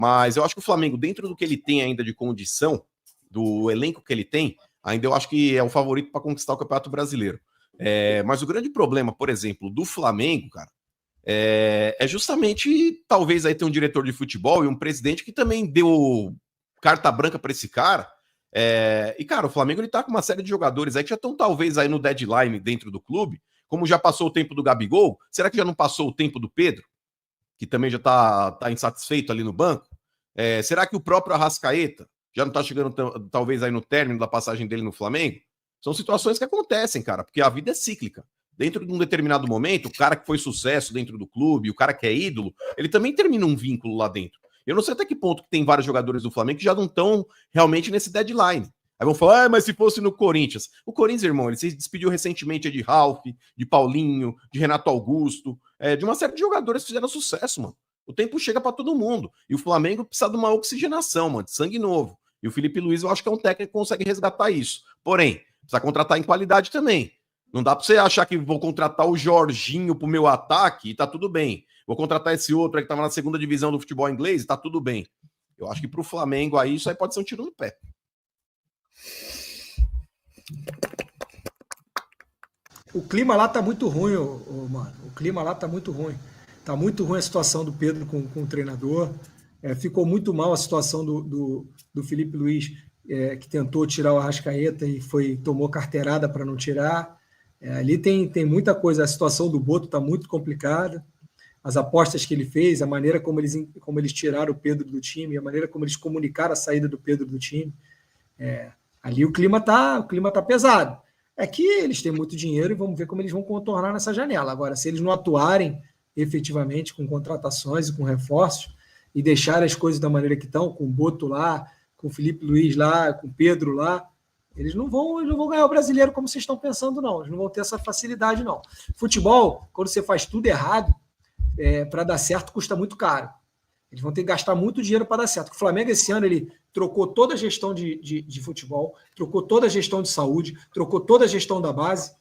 Mas eu acho que o Flamengo, dentro do que ele tem ainda de condição, do elenco que ele tem, ainda eu acho que é o favorito para conquistar o Campeonato Brasileiro. Mas o grande problema, por exemplo, do Flamengo, cara, é justamente, talvez aí ter um diretor de futebol e um presidente que também deu carta branca para esse cara. E, cara, o Flamengo ele tá com uma série de jogadores aí que já estão talvez aí no deadline dentro do clube, como já passou o tempo do Gabigol, será que já não passou o tempo do Pedro, que também já tá insatisfeito ali no banco? Será que o próprio Arrascaeta já não tá chegando talvez aí no término da passagem dele no Flamengo? São situações que acontecem, cara, porque a vida é cíclica. Dentro de um determinado momento, o cara que foi sucesso dentro do clube, o cara que é ídolo, ele também termina um vínculo lá dentro. Eu não sei até que ponto que tem vários jogadores do Flamengo que já não estão realmente nesse deadline. Aí vão falar, mas se fosse no Corinthians. O Corinthians, irmão, ele se despediu recentemente de Ralf, de Paulinho, de Renato Augusto, de uma série de jogadores que fizeram sucesso, mano. O tempo chega para todo mundo. E o Flamengo precisa de uma oxigenação, mano, de sangue novo. E o Felipe Luiz, eu acho que é um técnico que consegue resgatar isso. Porém, precisa contratar em qualidade também. Não dá para você achar que vou contratar o Jorginho pro meu ataque e tá tudo bem. Vou contratar esse outro aí que tava na segunda divisão do futebol inglês e tá tudo bem. Eu acho que pro Flamengo aí isso aí pode ser um tiro no pé. O clima lá tá muito ruim, mano. O clima lá tá muito ruim. Tá muito ruim a situação do Pedro com o treinador. Ficou muito mal a situação do Felipe Luiz, que tentou tirar o Arrascaeta e tomou carteirada para não tirar. Ali tem muita coisa. A situação do Boto está muito complicada. As apostas que ele fez, a maneira como eles tiraram o Pedro do time, a maneira como eles comunicaram a saída do Pedro do time. Ali o clima tá pesado. É que eles têm muito dinheiro e vamos ver como eles vão contornar nessa janela. Agora, se eles não atuarem efetivamente com contratações e com reforços e deixarem as coisas da maneira que estão, com o Boto lá, com o Felipe Luiz lá, com o Pedro lá, eles não vão ganhar o brasileiro como vocês estão pensando, não. Eles não vão ter essa facilidade, não. Futebol, quando você faz tudo errado, para dar certo, custa muito caro. Eles vão ter que gastar muito dinheiro para dar certo. O Flamengo, esse ano, ele trocou toda a gestão de futebol, trocou toda a gestão de saúde, trocou toda a gestão da base.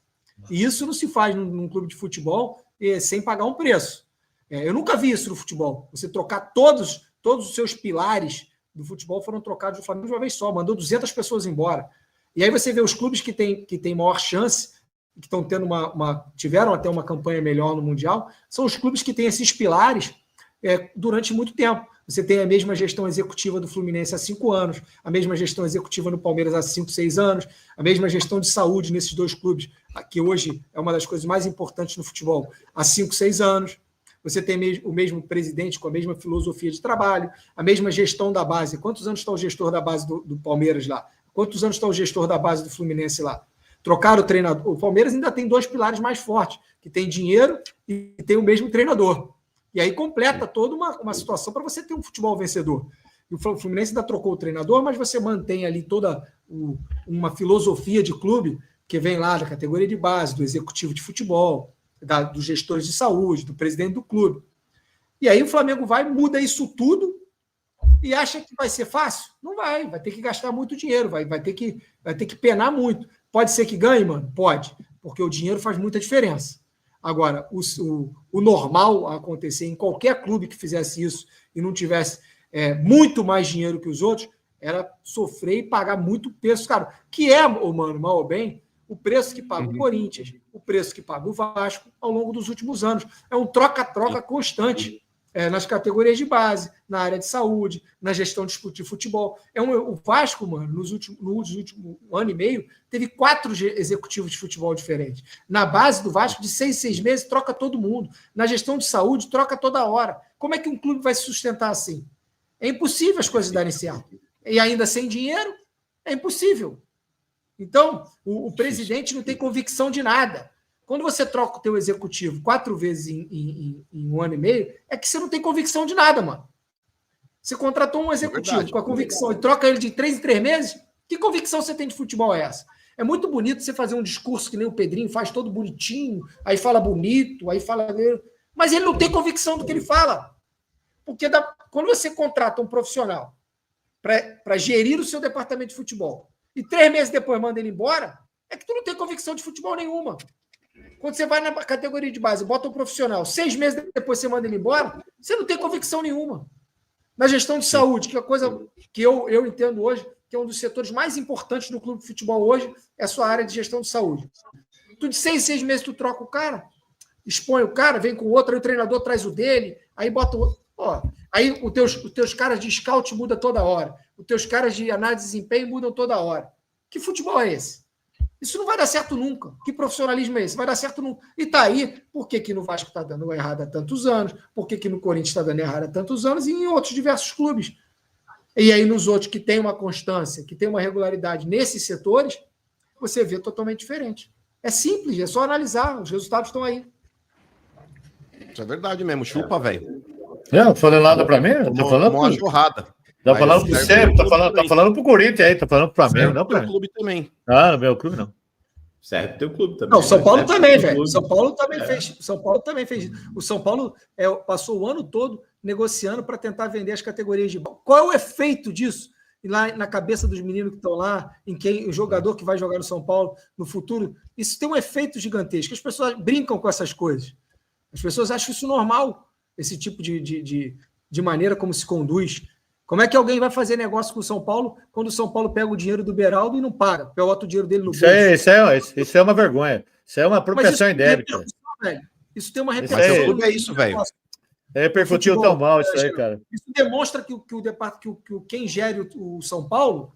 E isso não se faz num clube de futebol sem pagar um preço. Eu nunca vi isso no futebol. Você trocar todos os seus pilares do futebol foram trocados no Flamengo de uma vez só. Mandou 200 pessoas embora. E aí você vê os clubes que têm maior chance, que estão tendo tiveram até uma campanha melhor no Mundial, são os clubes que têm esses pilares durante muito tempo. Você tem a mesma gestão executiva do Fluminense há 5 anos, a mesma gestão executiva no Palmeiras há 5, 6 anos, a mesma gestão de saúde nesses dois clubes, que hoje é uma das coisas mais importantes no futebol, há 5, 6 anos. Você tem o mesmo presidente com a mesma filosofia de trabalho, a mesma gestão da base. Quantos anos está o gestor da base do Palmeiras lá? Quantos anos está o gestor da base do Fluminense lá? Trocaram o treinador. O Palmeiras ainda tem 2 pilares mais fortes, que tem dinheiro e tem o mesmo treinador. E aí completa toda uma situação para você ter um futebol vencedor. E o Fluminense ainda trocou o treinador, mas você mantém ali toda uma filosofia de clube que vem lá da categoria de base, do executivo de futebol, dos gestores de saúde, do presidente do clube. E aí o Flamengo muda isso tudo e acha que vai ser fácil? Não vai ter que gastar muito dinheiro, vai ter que penar muito. Pode ser que ganhe, mano? Pode, porque o dinheiro faz muita diferença. Agora, o normal a acontecer em qualquer clube que fizesse isso e não tivesse muito mais dinheiro que os outros, era sofrer e pagar muito preço, cara. Que mano, mal ou bem, o preço que paga o Corinthians, o preço que paga o Vasco ao longo dos últimos anos. É um troca-troca constante nas categorias de base, na área de saúde, na gestão de futebol. O Vasco, mano, no último ano e meio, teve 4 executivos de futebol diferentes. Na base do Vasco, de 6 meses, troca todo mundo. Na gestão de saúde, troca toda hora. Como é que um clube vai se sustentar assim? É impossível as coisas darem certo. E ainda sem dinheiro, é impossível. Então, o presidente não tem convicção de nada. Quando você troca o teu executivo 4 vezes em 1 ano e meio, é que você não tem convicção de nada, mano. Você contratou um executivo com a convicção e troca ele de 3 em 3 meses, que convicção você tem de futebol é essa? É muito bonito você fazer um discurso que nem o Pedrinho faz, todo bonitinho, aí fala bonito, aí fala... Mas ele não tem convicção do que ele fala. Porque quando você contrata um profissional para gerir o seu departamento de futebol e 3 meses depois manda ele embora, é que tu não tem convicção de futebol nenhuma. Quando você vai na categoria de base, bota um profissional, 6 meses depois você manda ele embora, você não tem convicção nenhuma. Na gestão de saúde, que é a coisa que eu entendo hoje, que é um dos setores mais importantes do clube de futebol hoje, é a sua área de gestão de saúde. Tu de 6 meses tu troca o cara, expõe o cara, vem com o outro, aí o treinador traz o dele, aí bota o outro. Ó, aí os teus caras de scout mudam toda hora, os teus caras de análise de desempenho mudam toda hora. Que futebol é esse? Isso não vai dar certo nunca. Que profissionalismo é esse? Vai dar certo nunca. E tá aí, por que no Vasco está dando errado há tantos anos? Por que no Corinthians está dando errado há tantos anos? E em outros diversos clubes. E aí nos outros que tem uma constância, que tem uma regularidade nesses setores, você vê totalmente diferente. É simples, é só analisar. Os resultados estão aí. Isso é verdade mesmo. Chupa, velho. Não, falando nada pra mim? Tô falando uma jorrada. Tá falando pro Sérgio, tá falando pro Corinthians aí, tá falando pro Flamengo, não pra mim. Clube também. Ah, no meu clube não. Serve teu clube também. Não, São Paulo também, velho. São Paulo também fez. São Paulo também fez. O São Paulo passou o ano todo negociando para tentar vender as categorias de base. Qual é o efeito disso? Lá na cabeça dos meninos que estão lá, em quem o jogador que vai jogar no São Paulo no futuro, isso tem um efeito gigantesco. As pessoas brincam com essas coisas. As pessoas acham isso normal, esse tipo de maneira como se conduz. Como é que alguém vai fazer negócio com o São Paulo quando o São Paulo pega o dinheiro do Beraldo e não paga? Bota o dinheiro dele no bolso. Isso é uma vergonha. Isso é uma apropriação indébita. Isso tem uma repercussão. É isso, velho. Repercutiu tão mal isso aí, cara. Isso demonstra que quem gere o São Paulo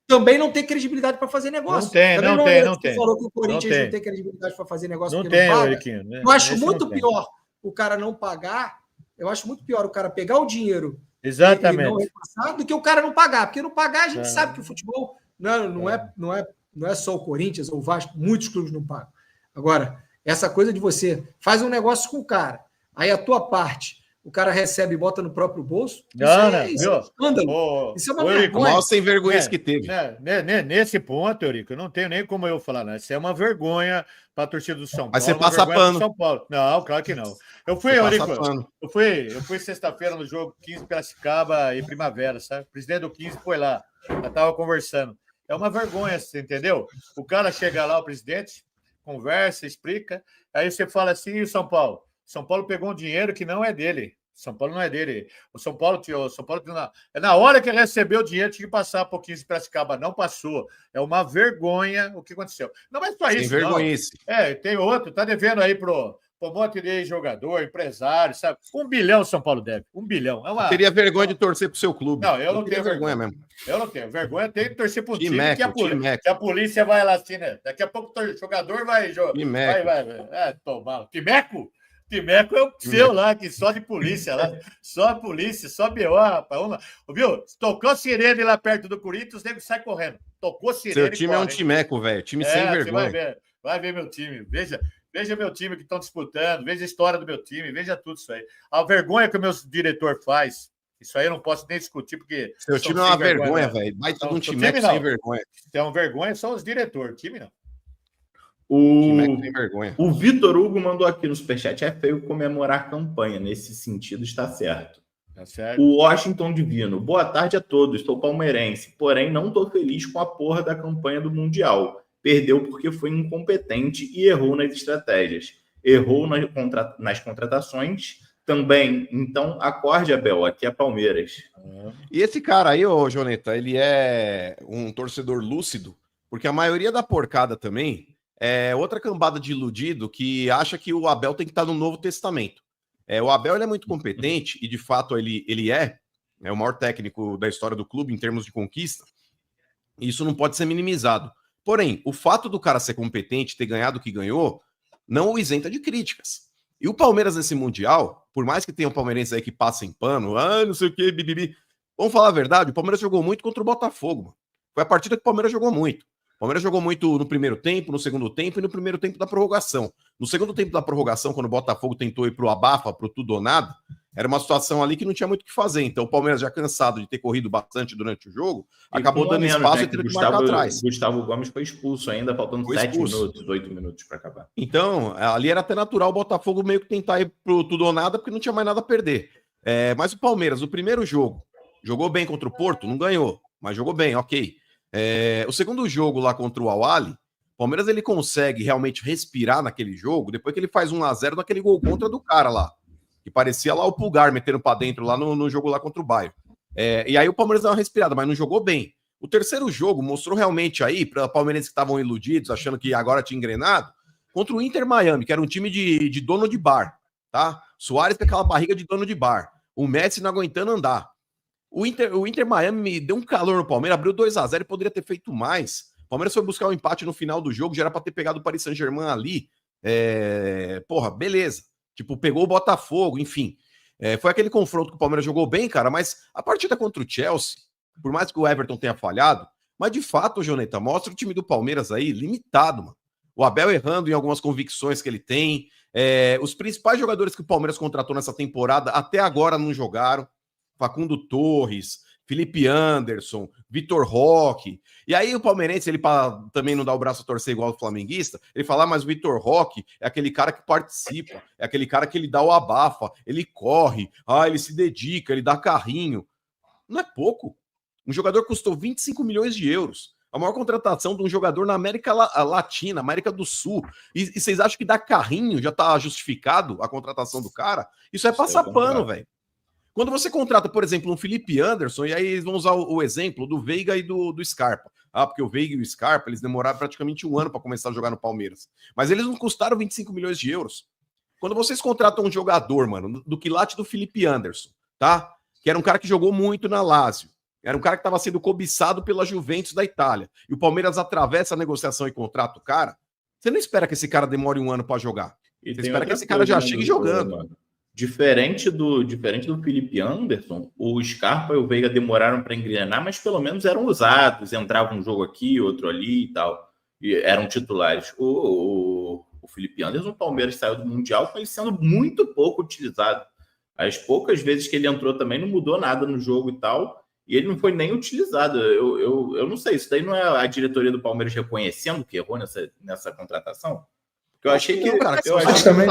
também não tem credibilidade para fazer negócio. Não tem. Você falou que o Corinthians não tem credibilidade para fazer negócio não porque tem, não paga. Euriquinho, né? Eu acho muito pior o cara não pagar. Eu acho muito pior o cara pegar o dinheiro exatamente e não repassar do que o cara não pagar. Porque não pagar, a gente sabe que o futebol não é só o Corinthians ou o Vasco, muitos clubes não pagam. Agora, essa coisa de você faz um negócio com o cara, aí a tua parte, o cara recebe e bota no próprio bolso. Isso é um escândalo. Isso é uma vergonha. Mal sem vergonha que teve. Nesse ponto, Eurico, eu não tenho nem como eu falar, né? Isso é uma vergonha para a torcida do São Paulo. Mas você passa pano. São Paulo. Não, claro que não. Eu fui sexta-feira no jogo 15 Piracicaba e Primavera, sabe? O presidente do 15 foi lá. Eu estava conversando. É uma vergonha, você entendeu? O cara chega lá, o presidente, conversa, explica, aí você fala assim, e o São Paulo? São Paulo pegou um dinheiro que não é dele. São Paulo não é dele. O São Paulo na hora que ele recebeu o dinheiro, tinha que passar por 15 Piracicaba. Não passou. É uma vergonha o que aconteceu. Não é só isso, não. Tem outro. Tá devendo aí pro monte de jogador, empresário, sabe? 1 bilhão São Paulo deve. 1 bilhão. Eu teria vergonha de torcer pro seu clube. Não, eu não tenho vergonha mesmo. Eu não tenho. Vergonha tem de torcer pro time que a polícia vai lá assim, né? Daqui a pouco o jogador vai... Tomar. Timeco é o seu lá, que só de polícia lá. Só polícia, só BO, rapaz. Viu? Tocou sirene lá perto do Corinthians, o nego sai correndo. Tocou sirene. Seu time é um timeco, velho. Time sem vergonha. Vai ver meu time. Veja meu time que estão disputando, veja a história do meu time, veja tudo isso aí. A vergonha que o meu diretor faz, isso aí eu não posso nem discutir, porque... Seu time é uma vergonha, velho. Vai todo um timeco sem vergonha. Então, vergonha são os diretores, time não. O Vitor Hugo mandou aqui no superchat: é feio comemorar a campanha, nesse sentido está certo. Tá certo. O Washington Divino: boa tarde a todos, sou palmeirense, porém não tô feliz com a porra da campanha do Mundial. Perdeu porque foi incompetente e errou nas estratégias. Errou nas contratações também. Então, acorde, Abel, aqui é Palmeiras. E esse cara aí, ô Joneta, ele é um torcedor lúcido, porque a maioria da porcada também é outra cambada de iludido que acha que o Abel tem que estar no Novo Testamento. O Abel ele é muito competente e, de fato, ele é o maior técnico da história do clube em termos de conquista. E isso não pode ser minimizado. Porém, o fato do cara ser competente, ter ganhado o que ganhou, não o isenta de críticas. E o Palmeiras nesse Mundial, por mais que tenha um palmeirense aí que passa em pano, não sei o que, bibibi. Vamos falar a verdade, o Palmeiras jogou muito contra o Botafogo, mano. Foi a partida que o Palmeiras jogou muito. O Palmeiras jogou muito no primeiro tempo, no segundo tempo e no primeiro tempo da prorrogação. No segundo tempo da prorrogação, quando o Botafogo tentou ir pro abafa, pro tudo ou nada, era uma situação ali que não tinha muito o que fazer. Então o Palmeiras, já cansado de ter corrido bastante durante o jogo, acabou dando espaço e teve que marcar atrás. Gustavo Gomes foi expulso ainda, faltando 7 minutos, 8 minutos para acabar. Então, ali era até natural o Botafogo meio que tentar ir pro tudo ou nada, porque não tinha mais nada a perder. Mas o Palmeiras, o primeiro jogo, jogou bem contra o Porto, não ganhou, mas jogou bem, ok. O segundo jogo lá contra o Al-Ahly, o Palmeiras ele consegue realmente respirar naquele jogo depois que ele faz 1-0 naquele gol contra do cara lá, que parecia lá o Pulgar metendo para dentro lá no jogo lá contra o Bayern. E aí o Palmeiras deu uma respirada, mas não jogou bem. O terceiro jogo mostrou realmente aí, para palmeirenses que estavam iludidos, achando que agora tinha engrenado, contra o Inter Miami, que era um time de dono de bar, tá? Suárez com aquela barriga de dono de bar. O Messi não aguentando andar. O Inter Miami me deu um calor no Palmeiras, abriu 2-0 e poderia ter feito mais. O Palmeiras foi buscar um empate no final do jogo, já era para ter pegado o Paris Saint-Germain ali. Porra, beleza. Tipo, pegou o Botafogo, enfim. Foi aquele confronto que o Palmeiras jogou bem, cara, mas a partida contra o Chelsea, por mais que o Everton tenha falhado, mas de fato, Joneta, mostra o time do Palmeiras aí limitado, mano. O Abel errando em algumas convicções que ele tem. Os principais jogadores que o Palmeiras contratou nessa temporada até agora não jogaram. Facundo Torres, Felipe Anderson, Vitor Roque. E aí o palmeirense, ele para também não dar o braço a torcer igual o flamenguista, ele fala, mas o Vitor Roque é aquele cara que participa, é aquele cara que ele dá o abafa, ele corre, ele se dedica, ele dá carrinho. Não é pouco. Um jogador custou 25 milhões de euros. A maior contratação de um jogador na América Latina, América do Sul. E vocês acham que dar carrinho já tá justificado a contratação do cara? Isso é passar pano, velho. Quando você contrata, por exemplo, um Felipe Anderson, e aí eles vão usar o exemplo do Veiga e do Scarpa. Porque o Veiga e o Scarpa, eles demoraram praticamente um ano para começar a jogar no Palmeiras. Mas eles não custaram 25 milhões de euros. Quando vocês contratam um jogador, mano, do quilate do Felipe Anderson, tá? Que era um cara que jogou muito na Lazio. Era um cara que estava sendo cobiçado pela Juventus da Itália. E o Palmeiras atravessa a negociação e contrata o cara. Você não espera que esse cara demore um ano para jogar. Você espera que esse cara já chegue jogando. Mano. Diferente do Felipe Anderson, o Scarpa e o Veiga demoraram para engrenar, mas pelo menos eram usados, entrava um jogo aqui, outro ali e tal, e eram titulares. O Felipe Anderson, o Palmeiras saiu do Mundial com ele sendo muito pouco utilizado. As poucas vezes que ele entrou também não mudou nada no jogo e tal, e ele não foi nem utilizado. Eu não sei, isso daí não é a diretoria do Palmeiras reconhecendo que errou nessa contratação? Porque eu achei que... cara, eu achei que também...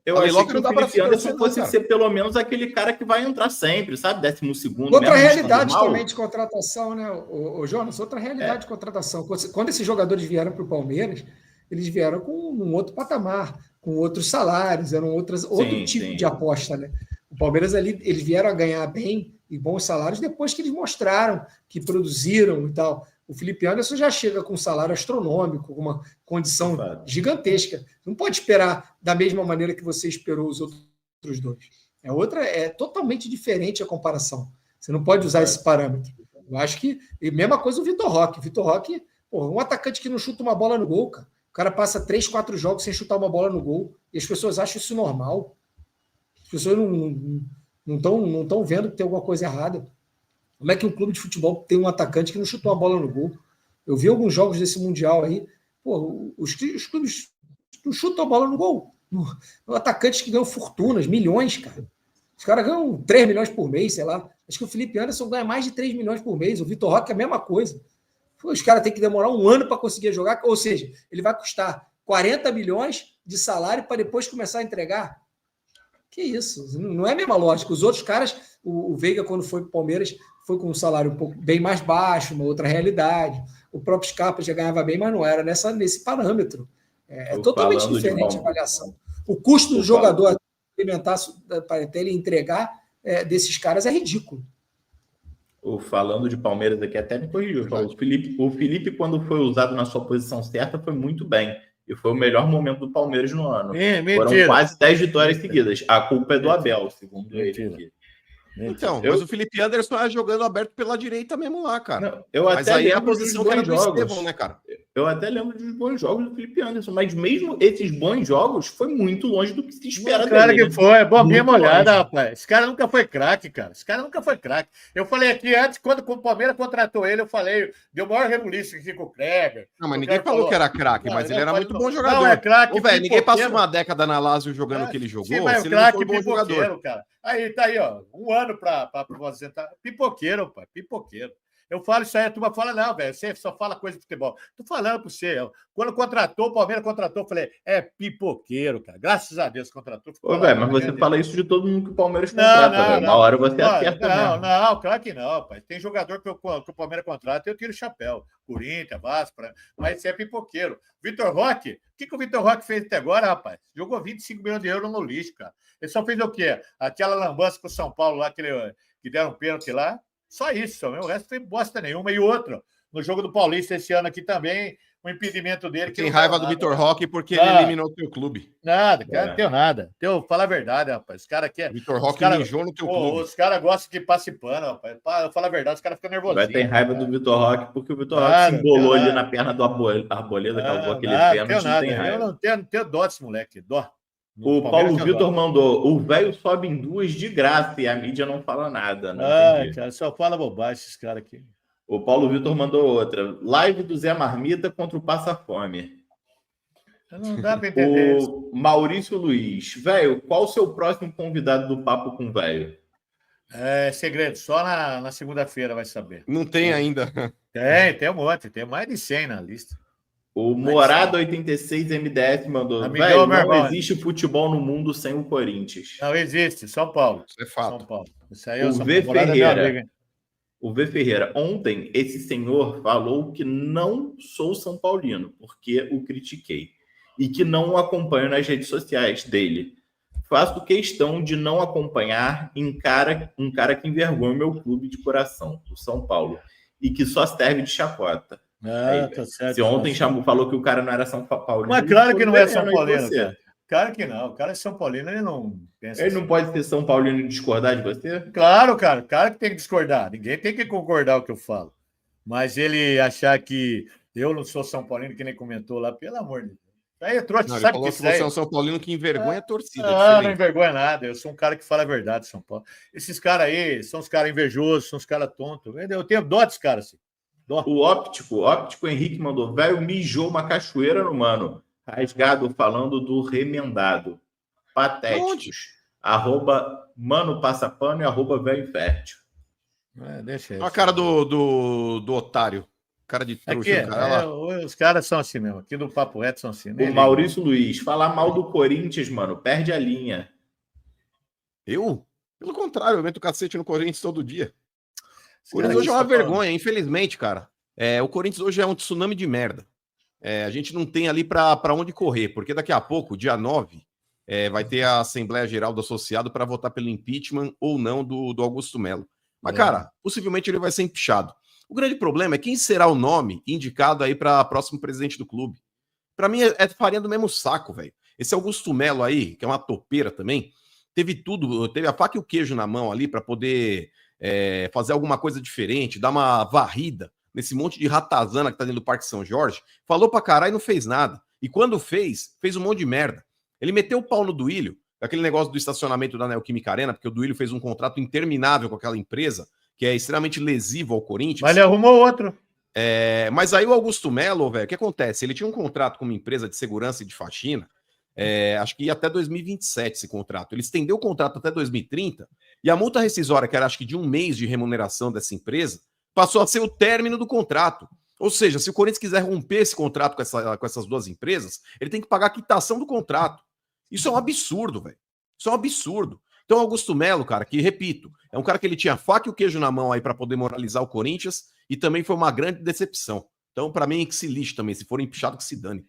Eu achei que o Felipe Anderson fosse ser pelo menos aquele cara que vai entrar sempre, sabe? 12º. Outra realidade também de contratação, né, o Jonas? Outra realidade de contratação. Quando esses jogadores vieram para o Palmeiras, eles vieram com um outro patamar, com outros salários, eram outro tipo de aposta, né? O Palmeiras ali, eles vieram a ganhar bem e bons salários depois que eles mostraram que produziram e tal. O Felipe Anderson já chega com um salário astronômico, com uma condição gigantesca. Não pode esperar da mesma maneira que você esperou os outros dois. É totalmente diferente a comparação. Você não pode usar esse parâmetro. Eu acho que... E mesma coisa o Vitor Roque. Vitor Roque, um atacante que não chuta uma bola no gol, cara. O cara passa 3, 4 jogos sem chutar uma bola no gol. E as pessoas acham isso normal. As pessoas não estão vendo que tem alguma coisa errada. Como é que um clube de futebol tem um atacante que não chutou uma bola no gol? Eu vi alguns jogos desse Mundial aí. Os clubes não chutam a bola no gol. Atacantes que ganham fortunas, milhões, cara. Os caras ganham 3 milhões por mês, sei lá. Acho que o Felipe Anderson ganha mais de 3 milhões por mês. O Vitor Roque é a mesma coisa. Os caras têm que demorar um ano para conseguir jogar. Ou seja, ele vai custar 40 milhões de salário para depois começar a entregar. Que isso? Não é a mesma lógica. Os outros caras, o Veiga, quando foi para o Palmeiras, foi com um salário um pouco bem mais baixo, uma outra realidade. O próprio Scarpa já ganhava bem, mas não era nesse parâmetro. É totalmente diferente a avaliação. O custo do jogador alimentar para até ele entregar desses caras é ridículo. Falando de Palmeiras aqui, até me corrigiu. O Felipe, quando foi usado na sua posição certa, foi muito bem. E foi o melhor momento do Palmeiras no ano. Foram quase 10 vitórias seguidas. A culpa é do Abel, segundo ele aqui. Então, mas o Felipe Anderson é jogando aberto pela direita mesmo lá, cara. Não, mas aí é a posição que era do Estevão, né, cara? Eu até lembro dos bons jogos do Felipe Anderson, mas mesmo esses bons jogos foi muito longe do que se espera dele. Claro que foi, bombinha molhada, longe. Rapaz. Esse cara nunca foi craque, cara. Esse cara nunca foi craque. Eu falei aqui antes, quando o Palmeiras contratou ele, eu falei, deu maior rebuliço aqui com o Kleber. Não, mas ninguém falou que era craque, mas ele era muito bom jogador. Não, é craque. Velho, ninguém passou uma década na Lazio jogando o que ele jogou. Sim, mas ele craque, não foi bom jogador. Cara. Aí, tá aí, ó. Um ano para aposentar. Pipoqueiro, pai. Pipoqueiro. Eu falo isso aí, a turma fala, não, velho, você só fala coisa de futebol. Tô falando para você. Quando contratou, o Palmeiras contratou, eu falei, é pipoqueiro, cara. Graças a Deus contratou. Ô, velho, mas você fala isso de todo mundo que o Palmeiras contrata, velho. Uma hora você acerta mesmo. Não, claro que não, pai. Tem jogador que o Palmeiras contrata, eu tiro o chapéu. Corinthians, Vasco, mas você é pipoqueiro. Vitor Roque, o que o Vitor Roque fez até agora, rapaz? Jogou 25 milhões de euros no lixo, cara. Ele só fez o quê? Aquela lambança com o São Paulo lá, que deram um pênalti lá. Só isso, o resto foi bosta nenhuma. E outro, no jogo do Paulista esse ano aqui também, o impedimento dele. Tem raiva do Vitor Roque porque ele eliminou o teu clube. Nada, cara, não tenho nada. Fala a verdade, rapaz. Os caras querem. Vitor Roque mijou no teu clube. Os caras gostam de passar pano, rapaz. Fala a verdade, os caras ficam nervosinhos. Vai ter raiva do Vitor Roque porque o Vitor Roque se embolou ali na perna do Arboleda, causou aquele pênalti. Não tem raiva. Eu não tenho dó desse moleque. Dó. O Paulo Vitor mandou, o velho sobe em 2 de graça e a mídia não fala nada. Cara, só fala bobagem esses caras aqui. O Paulo Vitor mandou outra. Live do Zé Marmita contra o Passa Fome. Não dá para entender isso. Maurício Luiz. Velho, qual o seu próximo convidado do Papo com o Velho? É segredo, só na segunda-feira vai saber. Não tem ainda. Tem um monte, tem mais de 100 na lista. O Morado 86 MDF mandou. Velho, não existe futebol no mundo sem o Corinthians. Não existe, São Paulo. Isso é fato. São Paulo. Isso aí O V Ferreira, ontem esse senhor falou que não sou São Paulino, porque o critiquei. E que não o acompanho nas redes sociais dele. Faço questão de não acompanhar um cara que envergonha o meu clube de coração, o São Paulo. E que só serve de chacota. Tá certo. Se ontem falou que o cara não era São Paulino. Mas claro que não é São Paulino, cara. Claro que não. O cara é São Paulino, ele não pensa Ele não pode ser São Paulino e discordar de você? Claro, cara. O cara que tem que discordar. Ninguém tem que concordar com o que eu falo. Mas ele achar que eu não sou São Paulino, que nem comentou lá, pelo amor de Deus. Aí eu trouxe, sabe que você é um São Paulino que envergonha a torcida. Não envergonha nada. Eu sou um cara que fala a verdade, São Paulo. Esses caras aí são os caras invejosos, são os caras tontos. Eu tenho dó desses caras, assim. O óptico Henrique mandou, velho, mijou uma cachoeira no mano. Rasgado falando do remendado. Patéticos. @mano passapano e @velho infértil. Deixa a cara do otário. Cara de trouxa. Os caras são assim mesmo. Aqui do Papo Reto são assim. O Maurício Luiz, falar mal do Corinthians, mano, perde a linha. Eu? Pelo contrário, eu meto o cacete no Corinthians todo dia. O Corinthians hoje é uma vergonha, infelizmente, cara. O Corinthians hoje é um tsunami de merda. A gente não tem ali para onde correr, porque daqui a pouco, dia 9, vai ter a Assembleia Geral do Associado para votar pelo impeachment ou não do Augusto Melo. Mas, cara, possivelmente ele vai ser empichado. O grande problema é quem será o nome indicado aí para próximo presidente do clube. Para mim é farinha do mesmo saco, velho. Esse Augusto Melo aí, que é uma topeira também, teve tudo, teve a faca e o queijo na mão ali para poder fazer alguma coisa diferente, dar uma varrida nesse monte de ratazana que tá dentro do Parque São Jorge. Falou pra caralho e não fez nada. E quando fez um monte de merda. Ele meteu o pau no Duílio, aquele negócio do estacionamento da Neoquímica Arena, porque o Duílio fez um contrato interminável com aquela empresa, que é extremamente lesivo ao Corinthians. Mas ele arrumou outro. Mas aí o Augusto Melo, velho, o que acontece? Ele tinha um contrato com uma empresa de segurança e de faxina, acho que ia até 2027 esse contrato. Ele estendeu o contrato até 2030, e a multa rescisória, que era acho que de 1 mês de remuneração dessa empresa, passou a ser o término do contrato. Ou seja, se o Corinthians quiser romper esse contrato com essas duas empresas, ele tem que pagar a quitação do contrato. Isso é um absurdo, velho. Isso é um absurdo. Então, Augusto Melo, cara, que, repito, é um cara que ele tinha faca e o queijo na mão aí para poder moralizar o Corinthians e também foi uma grande decepção. Então, para mim, que se lixe também. Se for empichado, que se dane.